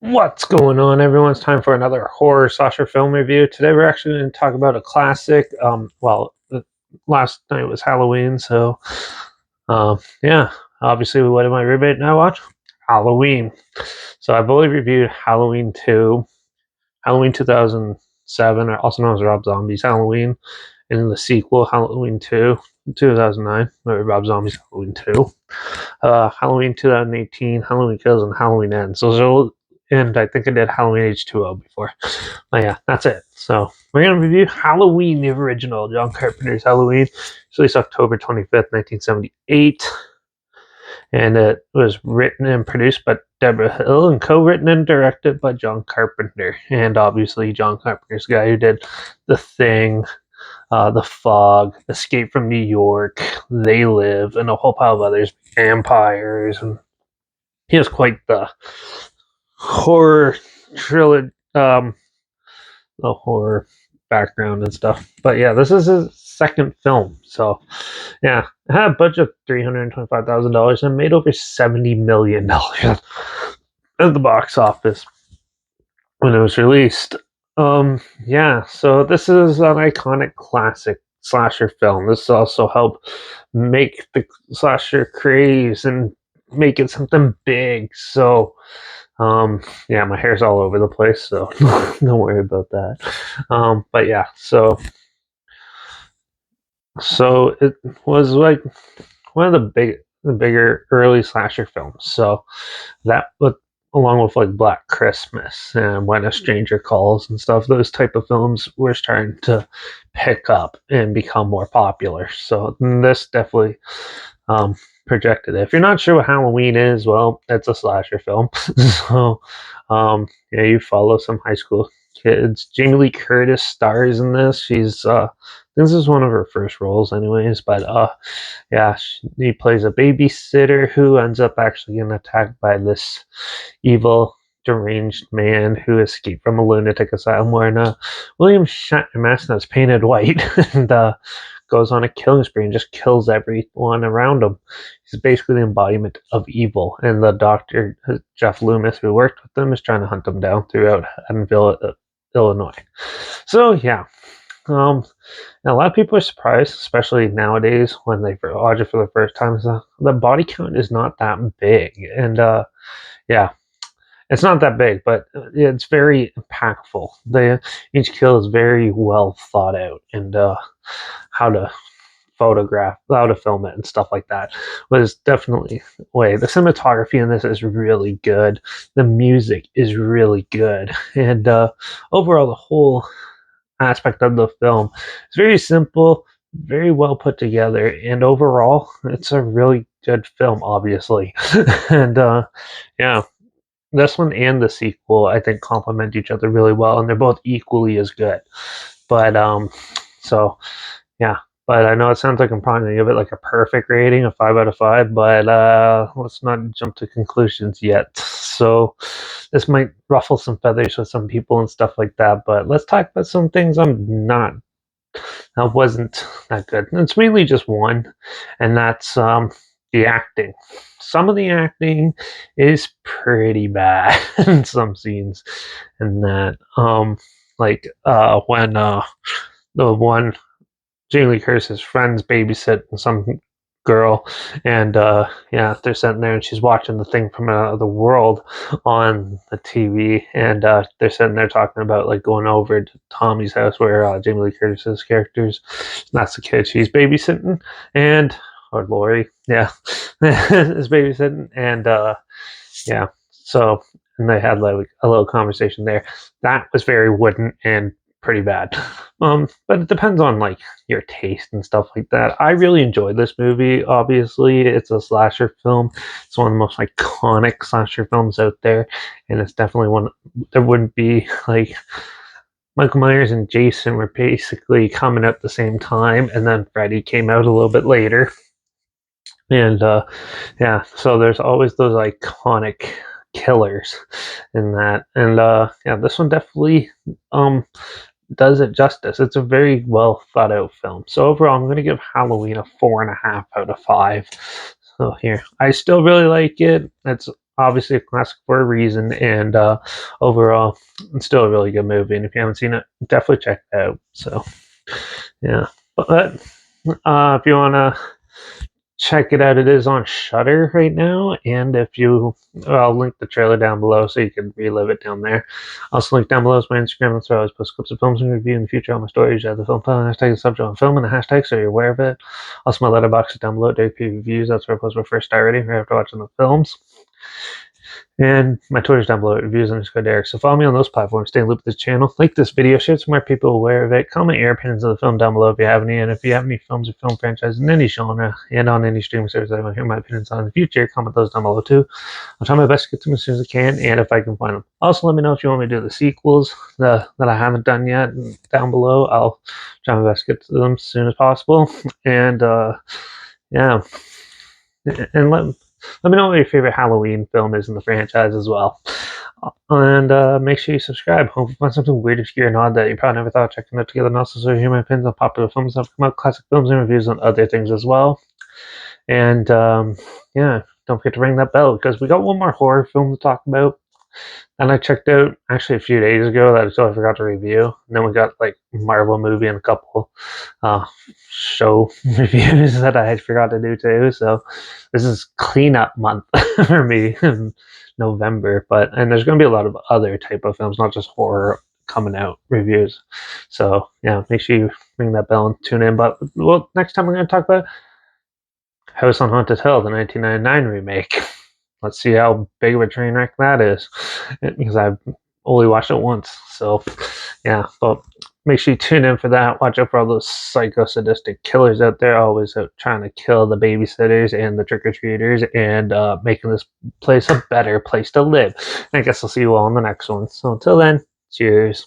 What's going on, everyone? It's time for another horror slasher film review. Today we're actually going to talk about a classic. Last night was Halloween, so yeah. Obviously, what did my roommate and I watch? Halloween. So I've only reviewed Halloween 2, Halloween 2007, also known as Rob Zombie's Halloween, and the sequel, Halloween 2, 2009, or Rob Zombie's Halloween 2. Halloween 2018, Halloween Kills, and Halloween Ends. And I think I did Halloween H2O before. But yeah, that's it. So we're gonna review Halloween, the original John Carpenter's Halloween. It's released October 25th, 1978, and it was written and produced by Deborah Hill and co-written and directed by John Carpenter. And obviously, John Carpenter's the guy who did The Thing, The Fog, Escape from New York, They Live, and a whole pile of others, Vampires, and he has quite the horror trilogy, the horror background and stuff. But yeah, this is his second film, so yeah, it had a budget of $325,000 and made over $70 million at the box office when it was released. Yeah, so this is an iconic classic slasher film. This also helped make the slasher craze and make it something big. So, yeah, my hair's all over the place, so don't worry about that. But yeah, so it was like one of the bigger early slasher films. So that, but along with like Black Christmas and When a Stranger Calls and stuff, those type of films were starting to pick up and become more popular. So this definitely projected it. If you're not sure what Halloween is, well, it's a slasher film. So yeah, you follow some high school kids. Jamie Lee Curtis stars in this. This is one of her first roles anyways, but yeah, he plays a babysitter who ends up actually getting attacked by this evil, deranged man who escaped from a lunatic asylum wearing a William Shatner mask that's painted white and goes on a killing spree and just kills everyone around him. He's basically the embodiment of evil, and the doctor, Jeff Loomis, who worked with him, is trying to hunt him down throughout Haddonfield, Illinois. So yeah, um, and a lot of people are surprised, especially nowadays when they watch it for the first time. So the body count is not that big, and yeah, it's not that big, but it's very impactful. Each kill is very well thought out, and how to photograph, how to film it, and stuff like that was definitely way. The cinematography in this is really good. The music is really good, and overall, the whole aspect of the film is very simple, very well put together, and overall, it's a really good film. Obviously, and yeah, this one and the sequel, I think, complement each other really well, and they're both equally as good. But so yeah. But I know it sounds like I'm probably gonna give it like a perfect rating, a 5 out of 5. But let's not jump to conclusions yet. So this might ruffle some feathers with some people and stuff like that. But let's talk about some things that wasn't that good. And it's mainly just one, and that's the acting. Some of the acting is pretty bad in some scenes, and that like when the one Jamie Lee Curtis's friends babysit some girl, and yeah, they're sitting there and she's watching the thing from the world on the TV, and they're sitting there talking about like going over to Tommy's house where Jamie Lee Curtis's characters, that's the kid she's babysitting, and or Lori, yeah, is babysitting, and yeah, so and they had like a little conversation there. That was very wooden and pretty bad. But it depends on like your taste and stuff like that. I really enjoyed this movie. Obviously, it's a slasher film. It's one of the most iconic slasher films out there, and it's definitely one. There wouldn't be like Michael Myers and Jason were basically coming at the same time, and then Freddy came out a little bit later. And yeah, so there's always those iconic killers in that, and yeah, this one definitely does it justice. It's a very well thought out film. So overall, I'm going to give Halloween a 4.5 out of 5. So here, I still really like it. It's obviously a classic for a reason, and overall, it's still a really good movie. And if you haven't seen it, definitely check it out. So, yeah. But if you want to check it out, it is on Shutter right now. And if you, I'll link the trailer down below so you can relive it down there. Also, link down below is my Instagram. That's where I always post clips of films and review in the future. All my stories, the film hashtag the subject on film and the hashtag so you're aware of it. Also, my letterbox is down below. Daily reviews. That's where I post my first star rating right after watching the films. And my Twitter's down below, reviews_Derek. So follow me on those platforms. Stay in loop with the channel. Like this video, share it so more people aware of it. Comment your opinions of the film down below if you have any. And if you have any films or film franchises in any genre and on any streaming service that I want to hear my opinions on in the future, comment those down below too. I'll try my best to get to them as soon as I can and if I can find them. Also, let me know if you want me to do the sequels that I haven't done yet down below. I'll try my best to get to them as soon as possible. And yeah. And let me know what your favorite Halloween film is in the franchise as well. And make sure you subscribe. Hope you find something weird, obscure, and odd that you probably never thought of checking out together. And also, so you hear my opinions on popular films that have come out, classic films, and reviews on other things as well. And yeah, don't forget to ring that bell because we got one more horror film to talk about. And I checked out actually a few days ago that I totally forgot to review. And then we got like Marvel movie and a couple show reviews that I had forgot to do too. So this is cleanup month for me in November. And there's going to be a lot of other type of films, not just horror coming out reviews. So yeah, make sure you ring that bell and tune in. But next time we're going to talk about House on Haunted Hill, the 1999 remake. Let's see how big of a train wreck that is, because I've only watched it once. So, yeah, but make sure you tune in for that. Watch out for all those psycho sadistic killers out there, always out trying to kill the babysitters and the trick-or-treaters and making this place a better place to live. And I guess I'll see you all in the next one. So until then, cheers.